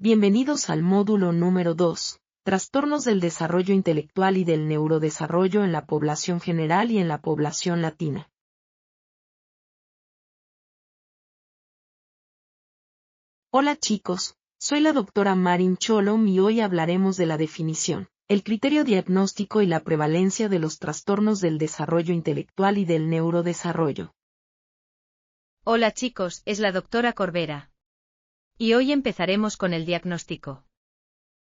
Bienvenidos al módulo número 2, Trastornos del desarrollo intelectual y del neurodesarrollo en la población general y en la población latina. Hola chicos, soy la doctora Marin Cholom y hoy hablaremos de la definición, el criterio diagnóstico y la prevalencia de los trastornos del desarrollo intelectual y del neurodesarrollo. Hola chicos, es la doctora Corbera. Y hoy empezaremos con el diagnóstico.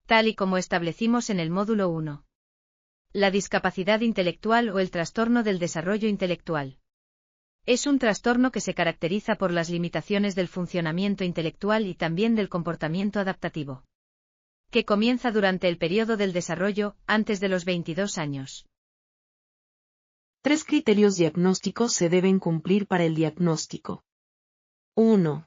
Tal y como establecimos en el módulo 1. La discapacidad intelectual o el trastorno del desarrollo intelectual. Es un trastorno que se caracteriza por las limitaciones del funcionamiento intelectual y también del comportamiento adaptativo. Que comienza durante el periodo del desarrollo, antes de los 22 años. 3 criterios diagnósticos se deben cumplir para el diagnóstico. 1.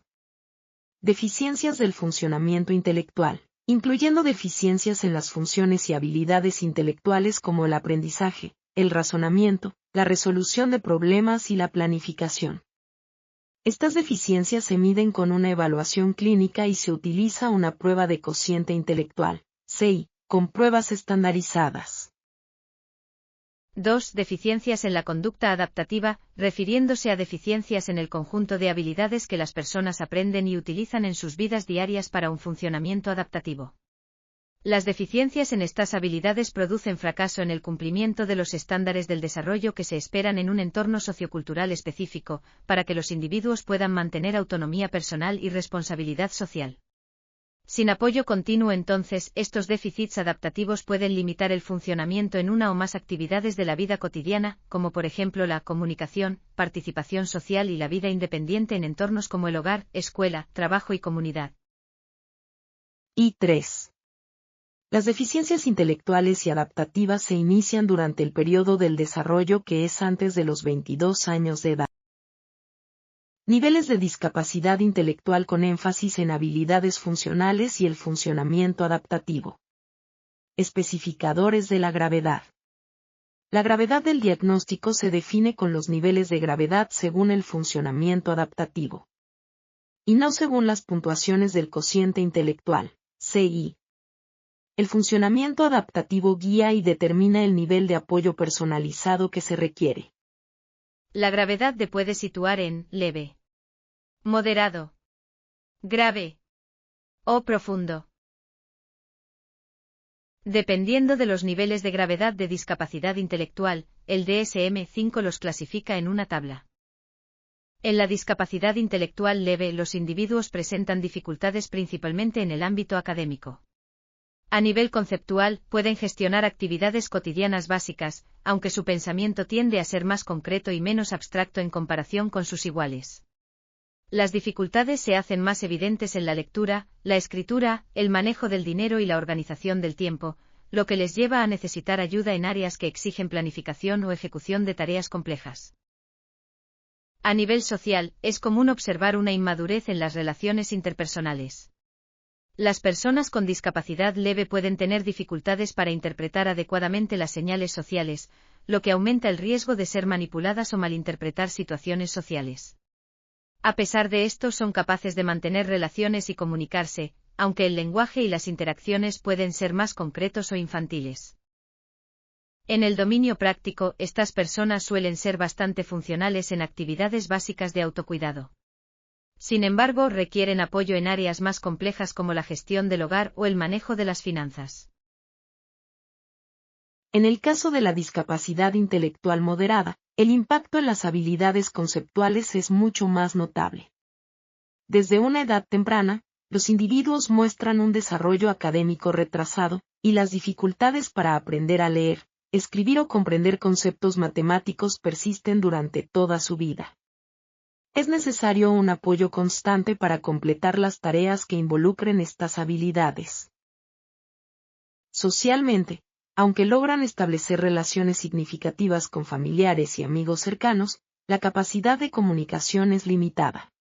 Deficiencias del funcionamiento intelectual, incluyendo deficiencias en las funciones y habilidades intelectuales como el aprendizaje, el razonamiento, la resolución de problemas y la planificación. Estas deficiencias se miden con una evaluación clínica y se utiliza una prueba de cociente intelectual, CI, con pruebas estandarizadas. 2. Deficiencias en la conducta adaptativa, refiriéndose a deficiencias en el conjunto de habilidades que las personas aprenden y utilizan en sus vidas diarias para un funcionamiento adaptativo. Las deficiencias en estas habilidades producen fracaso en el cumplimiento de los estándares del desarrollo que se esperan en un entorno sociocultural específico, para que los individuos puedan mantener autonomía personal y responsabilidad social. Sin apoyo continuo entonces, estos déficits adaptativos pueden limitar el funcionamiento en una o más actividades de la vida cotidiana, como por ejemplo la comunicación, participación social y la vida independiente en entornos como el hogar, escuela, trabajo y comunidad. Y 3. Las deficiencias intelectuales y adaptativas se inician durante el periodo del desarrollo que es antes de los 22 años de edad. Niveles de discapacidad intelectual con énfasis en habilidades funcionales y el funcionamiento adaptativo. Especificadores de la gravedad. La gravedad del diagnóstico se define con los niveles de gravedad según el funcionamiento adaptativo. Y no según las puntuaciones del cociente intelectual, CI. El funcionamiento adaptativo guía y determina el nivel de apoyo personalizado que se requiere. La gravedad se puede situar en leve, moderado, grave o profundo, dependiendo de los niveles de gravedad de discapacidad intelectual. El DSM-5 los clasifica en una tabla. En la discapacidad intelectual leve, los individuos presentan dificultades principalmente en el ámbito académico. A nivel conceptual, pueden gestionar actividades cotidianas básicas, aunque su pensamiento tiende a ser más concreto y menos abstracto en comparación con sus iguales. Las dificultades se hacen más evidentes en la lectura, la escritura, el manejo del dinero y la organización del tiempo, lo que les lleva a necesitar ayuda en áreas que exigen planificación o ejecución de tareas complejas. A nivel social, es común observar una inmadurez en las relaciones interpersonales. Las personas con discapacidad leve pueden tener dificultades para interpretar adecuadamente las señales sociales, lo que aumenta el riesgo de ser manipuladas o malinterpretar situaciones sociales. A pesar de esto, son capaces de mantener relaciones y comunicarse, aunque el lenguaje y las interacciones pueden ser más concretos o infantiles. En el dominio práctico, estas personas suelen ser bastante funcionales en actividades básicas de autocuidado. Sin embargo, requieren apoyo en áreas más complejas como la gestión del hogar o el manejo de las finanzas. En el caso de la discapacidad intelectual moderada, el impacto en las habilidades conceptuales es mucho más notable. Desde una edad temprana, los individuos muestran un desarrollo académico retrasado, y las dificultades para aprender a leer, escribir o comprender conceptos matemáticos persisten durante toda su vida. Es necesario un apoyo constante para completar las tareas que involucren estas habilidades. Socialmente, aunque logran establecer relaciones significativas con familiares y amigos cercanos, la capacidad de comunicación es limitada.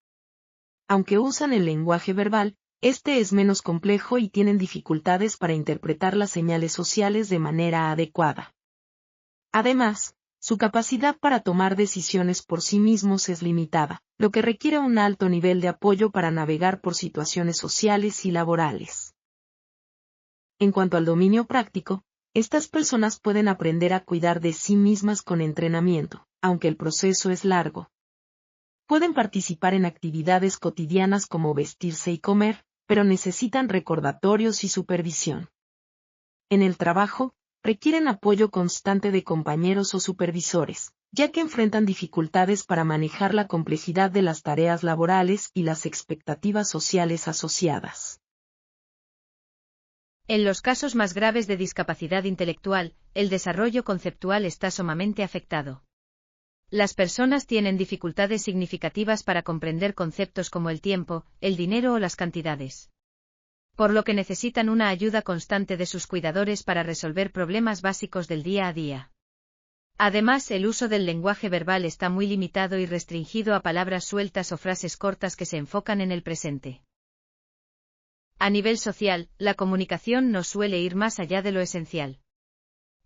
Aunque usan el lenguaje verbal, este es menos complejo y tienen dificultades para interpretar las señales sociales de manera adecuada. Además, su capacidad para tomar decisiones por sí mismos es limitada, lo que requiere un alto nivel de apoyo para navegar por situaciones sociales y laborales. En cuanto al dominio práctico, estas personas pueden aprender a cuidar de sí mismas con entrenamiento, aunque el proceso es largo. Pueden participar en actividades cotidianas como vestirse y comer, pero necesitan recordatorios y supervisión. En el trabajo, requieren apoyo constante de compañeros o supervisores, ya que enfrentan dificultades para manejar la complejidad de las tareas laborales y las expectativas sociales asociadas. En los casos más graves de discapacidad intelectual, el desarrollo conceptual está sumamente afectado. Las personas tienen dificultades significativas para comprender conceptos como el tiempo, el dinero o las cantidades. Por lo que necesitan una ayuda constante de sus cuidadores para resolver problemas básicos del día a día. Además, el uso del lenguaje verbal está muy limitado y restringido a palabras sueltas o frases cortas que se enfocan en el presente. A nivel social, la comunicación no suele ir más allá de lo esencial.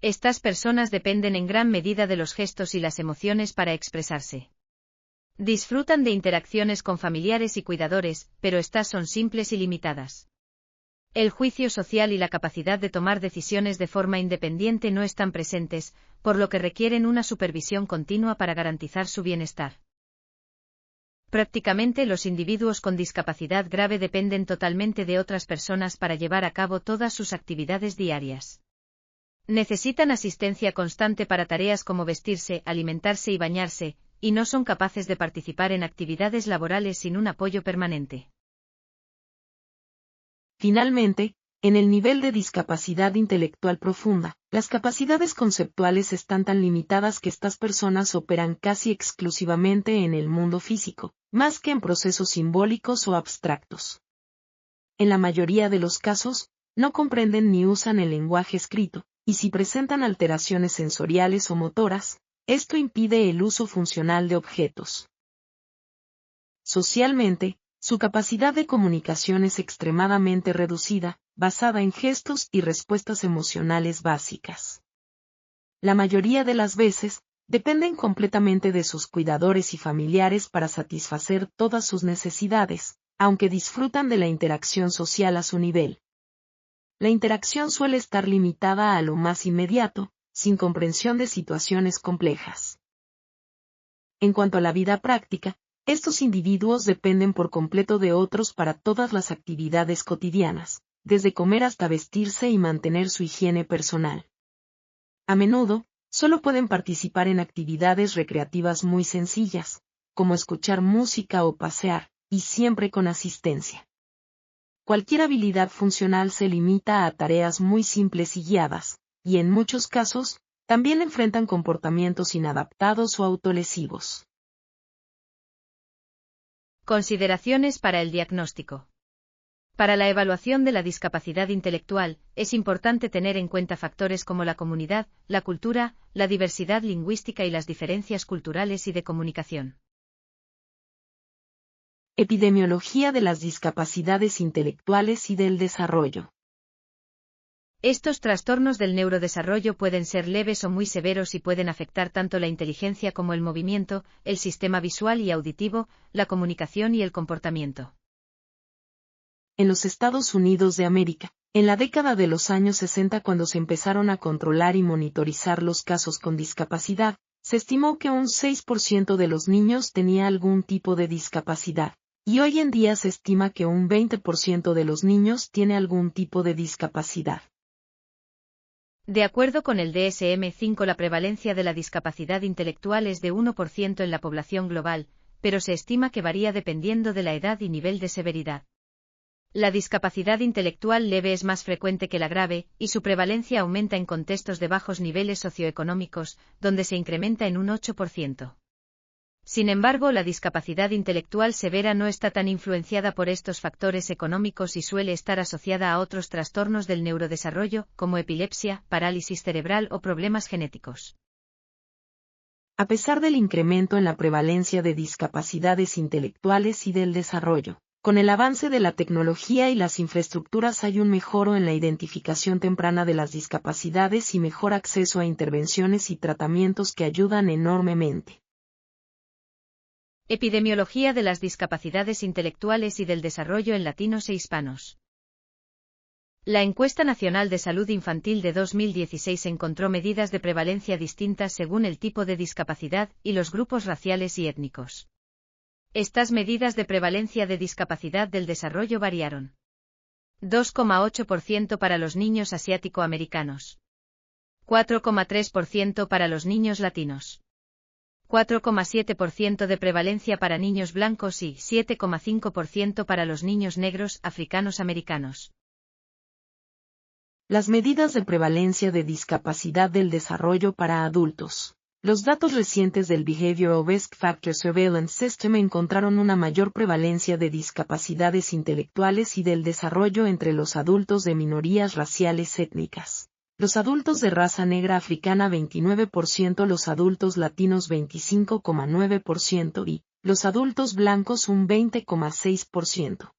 Estas personas dependen en gran medida de los gestos y las emociones para expresarse. Disfrutan de interacciones con familiares y cuidadores, pero estas son simples y limitadas. El juicio social y la capacidad de tomar decisiones de forma independiente no están presentes, por lo que requieren una supervisión continua para garantizar su bienestar. Prácticamente los individuos con discapacidad grave dependen totalmente de otras personas para llevar a cabo todas sus actividades diarias. Necesitan asistencia constante para tareas como vestirse, alimentarse y bañarse, y no son capaces de participar en actividades laborales sin un apoyo permanente. Finalmente, en el nivel de discapacidad intelectual profunda, las capacidades conceptuales están tan limitadas que estas personas operan casi exclusivamente en el mundo físico, más que en procesos simbólicos o abstractos. En la mayoría de los casos, no comprenden ni usan el lenguaje escrito, y si presentan alteraciones sensoriales o motoras, esto impide el uso funcional de objetos. Socialmente, su capacidad de comunicación es extremadamente reducida, basada en gestos y respuestas emocionales básicas. La mayoría de las veces, dependen completamente de sus cuidadores y familiares para satisfacer todas sus necesidades, aunque disfrutan de la interacción social a su nivel. La interacción suele estar limitada a lo más inmediato, sin comprensión de situaciones complejas. En cuanto a la vida práctica, estos individuos dependen por completo de otros para todas las actividades cotidianas, desde comer hasta vestirse y mantener su higiene personal. A menudo, solo pueden participar en actividades recreativas muy sencillas, como escuchar música o pasear, y siempre con asistencia. Cualquier habilidad funcional se limita a tareas muy simples y guiadas, y en muchos casos, también enfrentan comportamientos inadaptados o autolesivos. Consideraciones para el diagnóstico. Para la evaluación de la discapacidad intelectual, es importante tener en cuenta factores como la comunidad, la cultura, la diversidad lingüística y las diferencias culturales y de comunicación. Epidemiología de las discapacidades intelectuales y del desarrollo. Estos trastornos del neurodesarrollo pueden ser leves o muy severos y pueden afectar tanto la inteligencia como el movimiento, el sistema visual y auditivo, la comunicación y el comportamiento. En los Estados Unidos de América, en la década de los años 60 cuando se empezaron a controlar y monitorizar los casos con discapacidad, se estimó que un 6% de los niños tenía algún tipo de discapacidad, y hoy en día se estima que un 20% de los niños tiene algún tipo de discapacidad. De acuerdo con el DSM-5, la prevalencia de la discapacidad intelectual es de 1% en la población global, pero se estima que varía dependiendo de la edad y nivel de severidad. La discapacidad intelectual leve es más frecuente que la grave, y su prevalencia aumenta en contextos de bajos niveles socioeconómicos, donde se incrementa en un 8%. Sin embargo, la discapacidad intelectual severa no está tan influenciada por estos factores económicos y suele estar asociada a otros trastornos del neurodesarrollo, como epilepsia, parálisis cerebral o problemas genéticos. A pesar del incremento en la prevalencia de discapacidades intelectuales y del desarrollo, con el avance de la tecnología y las infraestructuras hay un mejoro en la identificación temprana de las discapacidades y mejor acceso a intervenciones y tratamientos que ayudan enormemente. Epidemiología de las discapacidades intelectuales y del desarrollo en latinos e hispanos. La Encuesta Nacional de Salud Infantil de 2016 encontró medidas de prevalencia distintas según el tipo de discapacidad y los grupos raciales y étnicos. Estas medidas de prevalencia de discapacidad del desarrollo variaron. 2,8% para los niños asiático-americanos. 4,3% para los niños latinos. 4,7% de prevalencia para niños blancos y 7,5% para los niños negros africanos-americanos. Las medidas de prevalencia de discapacidad del desarrollo para adultos. Los datos recientes del Behavioral Risk Factor Surveillance System encontraron una mayor prevalencia de discapacidades intelectuales y del desarrollo entre los adultos de minorías raciales étnicas. Los adultos de raza negra africana 29%, los adultos latinos 25,9% y los adultos blancos un 20,6%.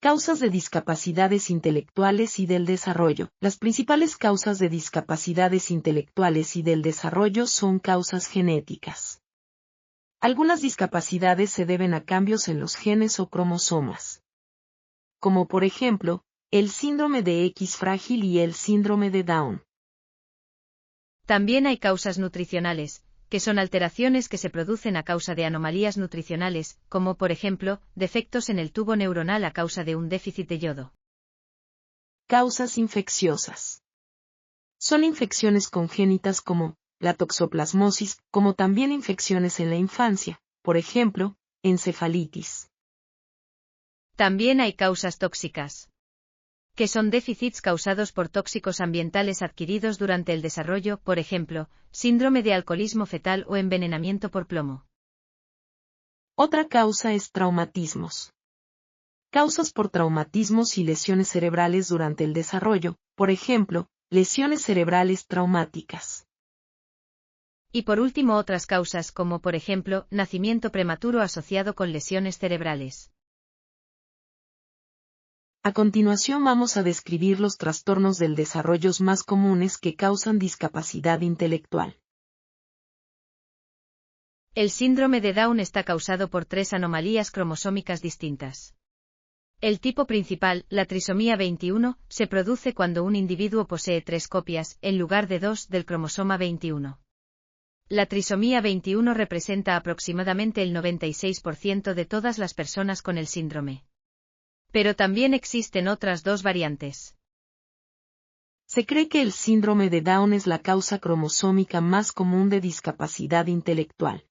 Causas de discapacidades intelectuales y del desarrollo. Las principales causas de discapacidades intelectuales y del desarrollo son causas genéticas. Algunas discapacidades se deben a cambios en los genes o cromosomas, como por ejemplo, el síndrome de X frágil y el síndrome de Down. También hay causas nutricionales, que son alteraciones que se producen a causa de anomalías nutricionales, como por ejemplo, defectos en el tubo neuronal a causa de un déficit de yodo. Causas infecciosas. Son infecciones congénitas como la toxoplasmosis, como también infecciones en la infancia, por ejemplo, encefalitis. También hay causas tóxicas, que son déficits causados por tóxicos ambientales adquiridos durante el desarrollo, por ejemplo, síndrome de alcoholismo fetal o envenenamiento por plomo. Otra causa es traumatismos. Causas por traumatismos y lesiones cerebrales durante el desarrollo, por ejemplo, lesiones cerebrales traumáticas. Y por último otras causas como por ejemplo, nacimiento prematuro asociado con lesiones cerebrales. A continuación vamos a describir los trastornos del desarrollo más comunes que causan discapacidad intelectual. El síndrome de Down está causado por 3 anomalías cromosómicas distintas. El tipo principal, la trisomía 21, se produce cuando un individuo posee 3 copias, en lugar de 2, del cromosoma 21. La trisomía 21 representa aproximadamente el 96% de todas las personas con el síndrome. Pero también existen otras 2 variantes. Se cree que el síndrome de Down es la causa cromosómica más común de discapacidad intelectual.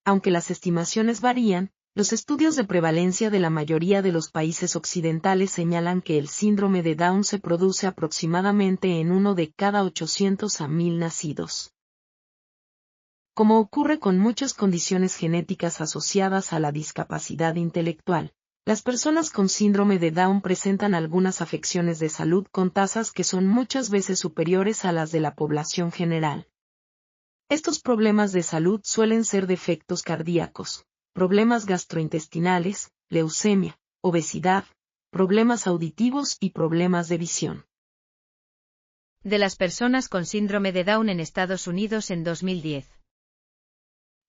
Aunque las estimaciones varían, los estudios de prevalencia de la mayoría de los países occidentales señalan que el síndrome de Down se produce aproximadamente en 1 de cada 800 a 1000 nacidos. Como ocurre con muchas condiciones genéticas asociadas a la discapacidad intelectual, las personas con síndrome de Down presentan algunas afecciones de salud con tasas que son muchas veces superiores a las de la población general. Estos problemas de salud suelen ser defectos cardíacos, problemas gastrointestinales, leucemia, obesidad, problemas auditivos y problemas de visión. De las personas con síndrome de Down en Estados Unidos en 2010.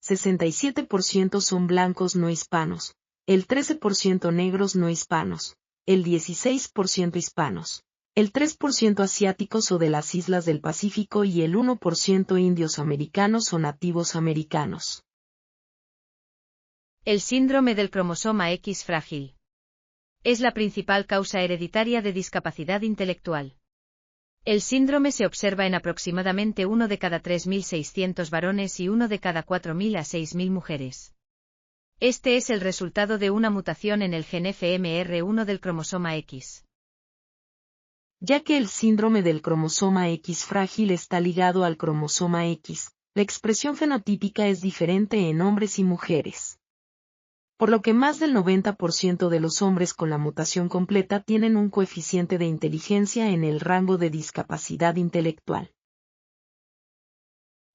67% son blancos no hispanos, el 13% negros no hispanos, el 16% hispanos, el 3% asiáticos o de las islas del Pacífico y el 1% indios americanos o nativos americanos. El síndrome del cromosoma X frágil. Es la principal causa hereditaria de discapacidad intelectual. El síndrome se observa en aproximadamente 1 de cada 3.600 varones y 1 de cada 4.000 a 6.000 mujeres. Este es el resultado de una mutación en el gen FMR1 del cromosoma X. Ya que el síndrome del cromosoma X frágil está ligado al cromosoma X, la expresión fenotípica es diferente en hombres y mujeres. Por lo que más del 90% de los hombres con la mutación completa tienen un coeficiente de inteligencia en el rango de discapacidad intelectual.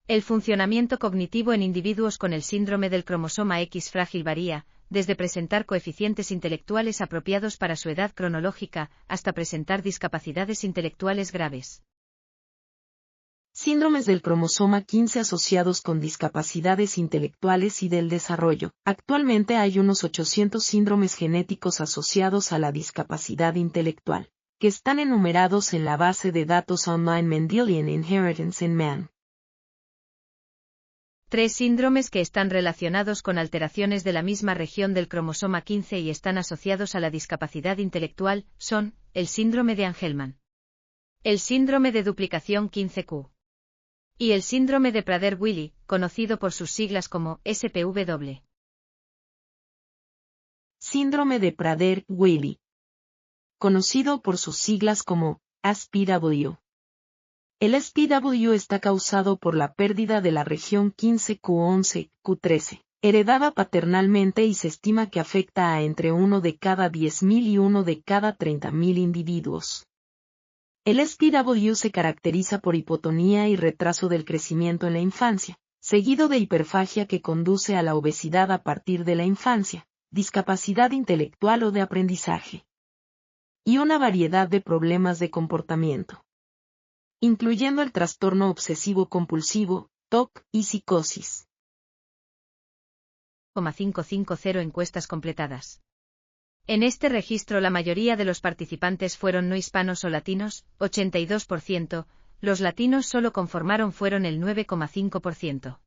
El funcionamiento cognitivo en individuos con el síndrome del cromosoma X frágil varía, desde presentar coeficientes intelectuales apropiados para su edad cronológica, hasta presentar discapacidades intelectuales graves. Síndromes del cromosoma 15 asociados con discapacidades intelectuales y del desarrollo. Actualmente hay unos 800 síndromes genéticos asociados a la discapacidad intelectual, que están enumerados en la base de datos online Mendelian Inheritance in Man. 3 síndromes que están relacionados con alteraciones de la misma región del cromosoma 15 y están asociados a la discapacidad intelectual son el síndrome de Angelman, el síndrome de duplicación 15q y el síndrome de Prader-Willi, conocido por sus siglas como SPW. Síndrome de Prader-Willi, conocido por sus siglas como SPW. El SPW está causado por la pérdida de la región 15q11q13, heredada paternalmente, y se estima que afecta a entre 1 de cada 10.000 y 1 de cada 30.000 individuos. El SPW se caracteriza por hipotonía y retraso del crecimiento en la infancia, seguido de hiperfagia que conduce a la obesidad a partir de la infancia, discapacidad intelectual o de aprendizaje, y una variedad de problemas de comportamiento, incluyendo el trastorno obsesivo-compulsivo, TOC y psicosis. 550 encuestas completadas. En este registro la mayoría de los participantes fueron no hispanos o latinos, 82%, los latinos solo conformaron fueron el 9,5%.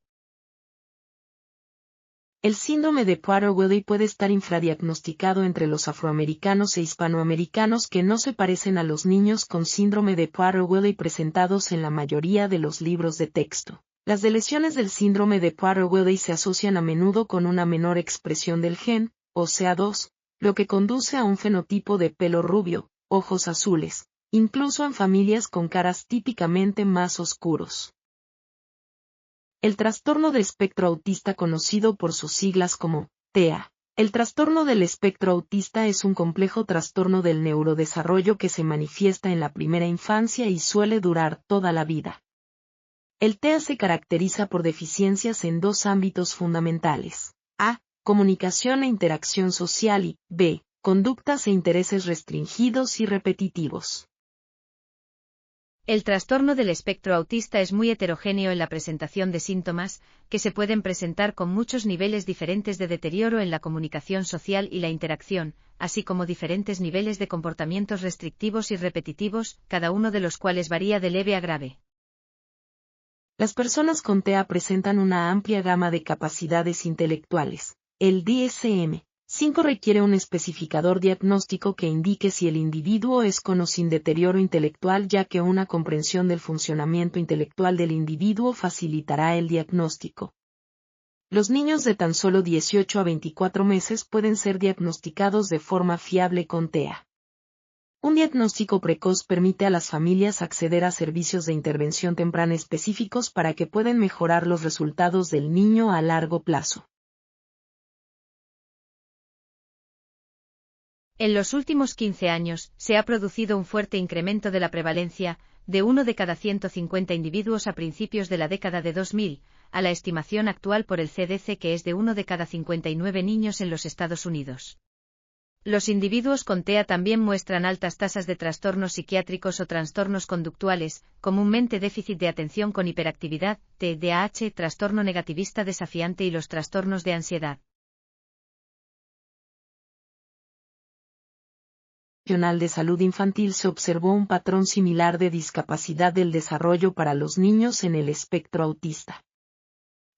El síndrome de Prader-Willi puede estar infradiagnosticado entre los afroamericanos e hispanoamericanos que no se parecen a los niños con síndrome de Prader-Willi presentados en la mayoría de los libros de texto. Las lesiones del síndrome de Prader-Willi se asocian a menudo con una menor expresión del gen, OCA2, lo que conduce a un fenotipo de pelo rubio, ojos azules, incluso en familias con caras típicamente más oscuros. El trastorno de espectro autista, conocido por sus siglas como TEA. El trastorno del espectro autista es un complejo trastorno del neurodesarrollo que se manifiesta en la primera infancia y suele durar toda la vida. El TEA se caracteriza por deficiencias en 2 ámbitos fundamentales: A. Comunicación e interacción social, y B. Conductas e intereses restringidos y repetitivos. El trastorno del espectro autista es muy heterogéneo en la presentación de síntomas, que se pueden presentar con muchos niveles diferentes de deterioro en la comunicación social y la interacción, así como diferentes niveles de comportamientos restrictivos y repetitivos, cada uno de los cuales varía de leve a grave. Las personas con TEA presentan una amplia gama de capacidades intelectuales. El DSM-5 requiere un especificador diagnóstico que indique si el individuo es con o sin deterioro intelectual, ya que una comprensión del funcionamiento intelectual del individuo facilitará el diagnóstico. Los niños de tan solo 18 a 24 meses pueden ser diagnosticados de forma fiable con TEA. Un diagnóstico precoz permite a las familias acceder a servicios de intervención temprana específicos para que puedan mejorar los resultados del niño a largo plazo. En los últimos 15 años, se ha producido un fuerte incremento de la prevalencia, de 1 de cada 150 individuos a principios de la década de 2000, a la estimación actual por el CDC que es de 1 de cada 59 niños en los Estados Unidos. Los individuos con TEA también muestran altas tasas de trastornos psiquiátricos o trastornos conductuales, comúnmente déficit de atención con hiperactividad, TDAH, trastorno negativista desafiante y los trastornos de ansiedad. Nacional de Salud Infantil se observó un patrón similar de discapacidad del desarrollo para los niños en el espectro autista.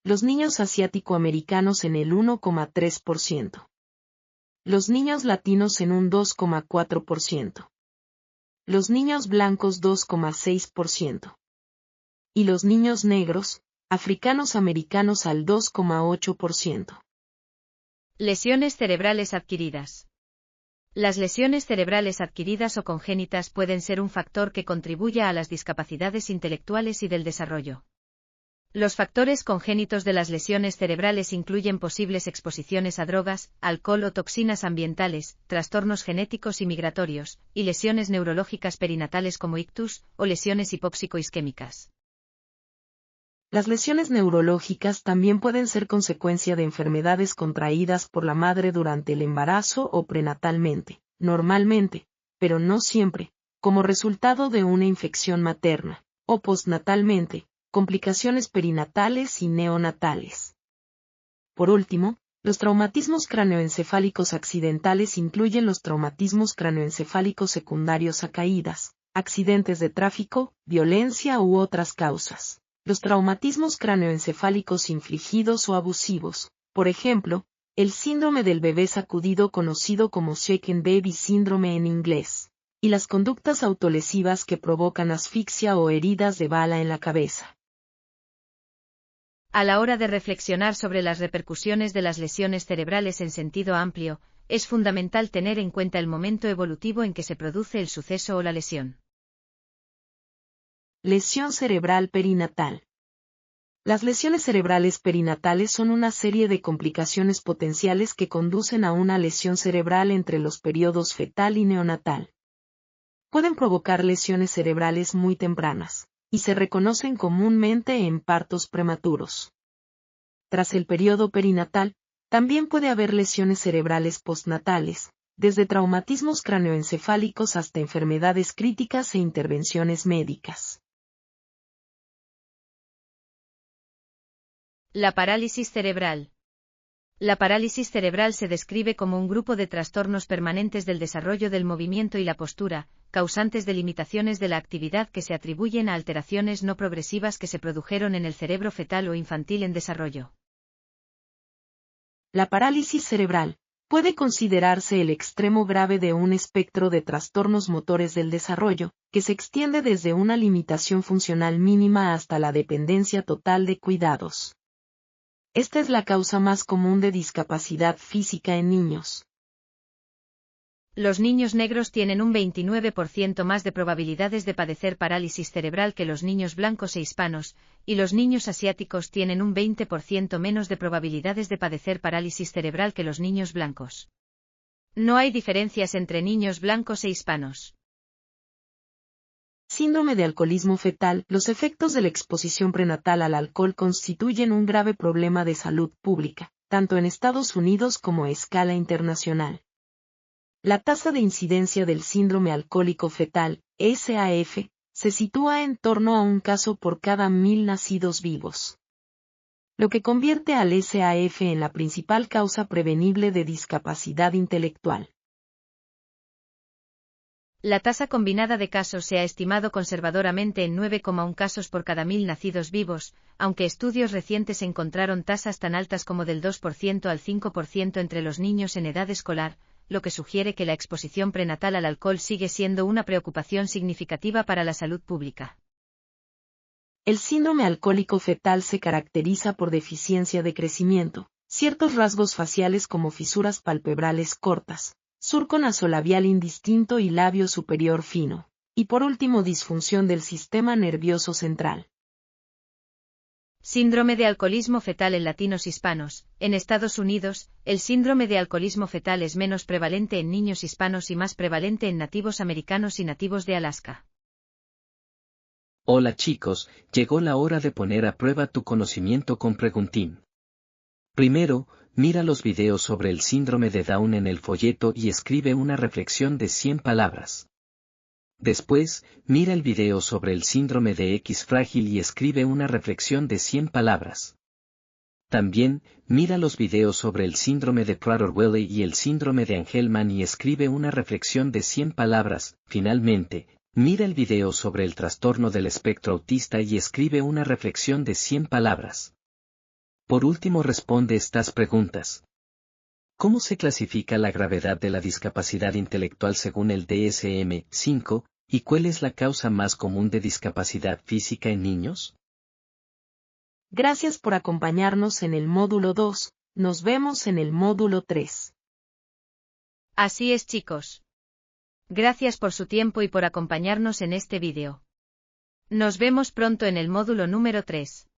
Los niños asiático-americanos en el 1,3%. Los niños latinos en un 2,4%. Los niños blancos 2,6%. Y los niños negros, africanos americanos al 2,8%. Lesiones cerebrales adquiridas. Las lesiones cerebrales adquiridas o congénitas pueden ser un factor que contribuya a las discapacidades intelectuales y del desarrollo. Los factores congénitos de las lesiones cerebrales incluyen posibles exposiciones a drogas, alcohol o toxinas ambientales, trastornos genéticos y migratorios, y lesiones neurológicas perinatales como ictus, o lesiones hipóxico-isquémicas. Las lesiones neurológicas también pueden ser consecuencia de enfermedades contraídas por la madre durante el embarazo o prenatalmente, normalmente, pero no siempre, como resultado de una infección materna, o postnatalmente, complicaciones perinatales y neonatales. Por último, los traumatismos cráneoencefálicos accidentales incluyen los traumatismos cráneoencefálicos secundarios a caídas, accidentes de tráfico, violencia u otras causas. Los traumatismos cráneoencefálicos infligidos o abusivos, por ejemplo, el síndrome del bebé sacudido conocido como Shaken Baby Syndrome en inglés, y las conductas autolesivas que provocan asfixia o heridas de bala en la cabeza. A la hora de reflexionar sobre las repercusiones de las lesiones cerebrales en sentido amplio, es fundamental tener en cuenta el momento evolutivo en que se produce el suceso o la lesión. Lesión cerebral perinatal. Las lesiones cerebrales perinatales son una serie de complicaciones potenciales que conducen a una lesión cerebral entre los periodos fetal y neonatal. Pueden provocar lesiones cerebrales muy tempranas, y se reconocen comúnmente en partos prematuros. Tras el periodo perinatal, también puede haber lesiones cerebrales postnatales, desde traumatismos cráneoencefálicos hasta enfermedades críticas e intervenciones médicas. La parálisis cerebral. La parálisis cerebral se describe como un grupo de trastornos permanentes del desarrollo del movimiento y la postura, causantes de limitaciones de la actividad que se atribuyen a alteraciones no progresivas que se produjeron en el cerebro fetal o infantil en desarrollo. La parálisis cerebral puede considerarse el extremo grave de un espectro de trastornos motores del desarrollo, que se extiende desde una limitación funcional mínima hasta la dependencia total de cuidados. Esta es la causa más común de discapacidad física en niños. Los niños negros tienen un 29% más de probabilidades de padecer parálisis cerebral que los niños blancos e hispanos, y los niños asiáticos tienen un 20% menos de probabilidades de padecer parálisis cerebral que los niños blancos. No hay diferencias entre niños blancos e hispanos. Síndrome de alcoholismo fetal. Los efectos de la exposición prenatal al alcohol constituyen un grave problema de salud pública, tanto en Estados Unidos como a escala internacional. La tasa de incidencia del síndrome alcohólico fetal, SAF, se sitúa en torno a un caso por cada 1000 nacidos vivos, lo que convierte al SAF en la principal causa prevenible de discapacidad intelectual. La tasa combinada de casos se ha estimado conservadoramente en 9,1 casos por cada 1000 nacidos vivos, aunque estudios recientes encontraron tasas tan altas como del 2% al 5% entre los niños en edad escolar, lo que sugiere que la exposición prenatal al alcohol sigue siendo una preocupación significativa para la salud pública. El síndrome alcohólico fetal se caracteriza por deficiencia de crecimiento, ciertos rasgos faciales como fisuras palpebrales cortas, surco nasolabial indistinto y labio superior fino, y por último disfunción del sistema nervioso central. Síndrome de alcoholismo fetal en latinos hispanos. En Estados Unidos, el síndrome de alcoholismo fetal es menos prevalente en niños hispanos y más prevalente en nativos americanos y nativos de Alaska. Hola chicos, llegó la hora de poner a prueba tu conocimiento con Preguntín. Primero, mira los videos sobre el síndrome de Down en el folleto y escribe una reflexión de 100 palabras. Después, mira el video sobre el síndrome de X frágil y escribe una reflexión de 100 palabras. También, mira los videos sobre el síndrome de Prader-Willi y el síndrome de Angelman y escribe una reflexión de 100 palabras. Finalmente, mira el video sobre el trastorno del espectro autista y escribe una reflexión de 100 palabras. Por último, responde estas preguntas. ¿Cómo se clasifica la gravedad de la discapacidad intelectual según el DSM-5, y cuál es la causa más común de discapacidad física en niños? Gracias por acompañarnos en el módulo 2, nos vemos en el módulo 3. Así es chicos. Gracias por su tiempo y por acompañarnos en este vídeo. Nos vemos pronto en el módulo número 3.